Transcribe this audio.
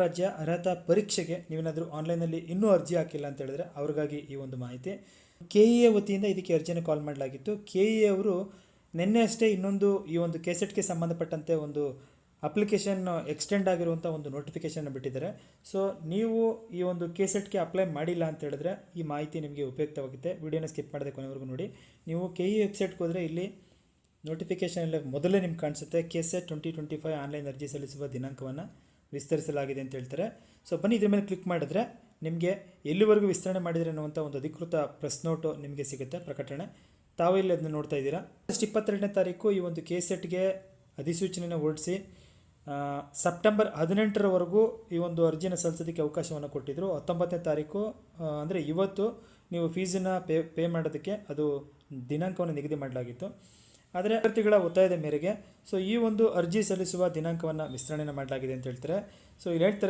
ರಾಜ್ಯ ಅರ್ಹತಾ ಪರೀಕ್ಷೆಗೆ ನೀವೇನಾದರೂ ಆನ್ಲೈನಲ್ಲಿ ಇನ್ನೂ ಅರ್ಜಿ ಹಾಕಿಲ್ಲ ಅಂತ ಹೇಳಿದ್ರೆ ಅವ್ರಿಗಾಗಿ ಈ ಒಂದು ಮಾಹಿತಿ. KEA ವತಿಯಿಂದ ಇದಕ್ಕೆ ಅರ್ಜಿಯನ್ನು ಕಾಲ್ ಮಾಡಲಾಗಿತ್ತು. KEA ಅವರು ನಿನ್ನೆ ಅಷ್ಟೇ ಇನ್ನೊಂದು ಈ ಒಂದು ಕೆಸೆಟ್ಗೆ ಸಂಬಂಧಪಟ್ಟಂತೆ ಒಂದು ಅಪ್ಲಿಕೇಶನ್ ಎಕ್ಸ್ಟೆಂಡ್ ಆಗಿರುವಂಥ ಒಂದು ನೋಟಿಫಿಕೇಷನ್ ಬಿಟ್ಟಿದ್ದಾರೆ. ಸೊ ನೀವು ಈ ಒಂದು ಕೆಸೆಟ್ಗೆ ಅಪ್ಲೈ ಮಾಡಿಲ್ಲ ಅಂತ ಹೇಳಿದ್ರೆ ಈ ಮಾಹಿತಿ ನಿಮಗೆ ಉಪಯುಕ್ತವಾಗುತ್ತೆ. ವಿಡಿಯೋನ ಸ್ಕಿಪ್ ಮಾಡದೆ ಕೊನೆವರೆಗೂ ನೋಡಿ. ನೀವು KEA ವೆಬ್ಸೈಟ್ಗೆ ಹೋದರೆ ಇಲ್ಲಿ ನೋಟಿಫಿಕೇಷನ್ ಎಲ್ಲ ಮೊದಲೇ ನಿಮ್ಗೆ ಕಾಣಿಸುತ್ತೆ. KSET 2025 ಆನ್ಲೈನ್ ಅರ್ಜಿ ಸಲ್ಲಿಸುವ ದಿನಾಂಕವನ್ನು ವಿಸ್ತರಿಸಲಾಗಿದೆ ಅಂತ ಹೇಳ್ತಾರೆ. ಸೊ ಬನ್ನಿ ಇದ್ರ ಮೇಲೆ ಕ್ಲಿಕ್ ಮಾಡಿದ್ರೆ ನಿಮಗೆ ಎಲ್ಲಿವರೆಗೂ ವಿಸ್ತರಣೆ ಮಾಡಿದರೆ ಅನ್ನುವಂಥ ಒಂದು ಅಧಿಕೃತ ಪ್ರೆಸ್ ನೋಟು ನಿಮಗೆ ಸಿಗುತ್ತೆ, ಪ್ರಕಟಣೆ. ತಾವು ಇಲ್ಲಿ ಅದನ್ನು ನೋಡ್ತಾ ಇದ್ದೀರಾ. ಆಗಸ್ಟ್ 22ನೇ ತಾರೀಕು ಈ ಒಂದು ಕೆಸೆಟ್ಗೆ ಅಧಿಸೂಚನೆಯನ್ನು ಹೊರಡಿಸಿ ಸೆಪ್ಟೆಂಬರ್ 18ರವರೆಗೂ ಈ ಒಂದು ಅರ್ಜಿನ ಸಲ್ಲಿಸೋದಕ್ಕೆ ಅವಕಾಶವನ್ನು ಕೊಟ್ಟಿದ್ದರು. 19ನೇ ತಾರೀಕು ಅಂದರೆ ಇವತ್ತು ನೀವು ಫೀಸನ್ನು ಪೇ ಮಾಡೋದಕ್ಕೆ ಅದು ದಿನಾಂಕವನ್ನು ನಿಗದಿ ಮಾಡಲಾಗಿತ್ತು. ಆದರೆ ಅಭ್ಯರ್ಥಿಗಳ ಒತ್ತಾಯದ ಮೇರೆಗೆ ಸೊ ಈ ಒಂದು ಅರ್ಜಿ ಸಲ್ಲಿಸುವ ದಿನಾಂಕವನ್ನು ವಿಸ್ತರಣೆ ಮಾಡಲಾಗಿದೆ ಅಂತ ಹೇಳ್ತಾರೆ. ಸೊ ಇಲ್ಲಿ ಹೇಳ್ತಾರೆ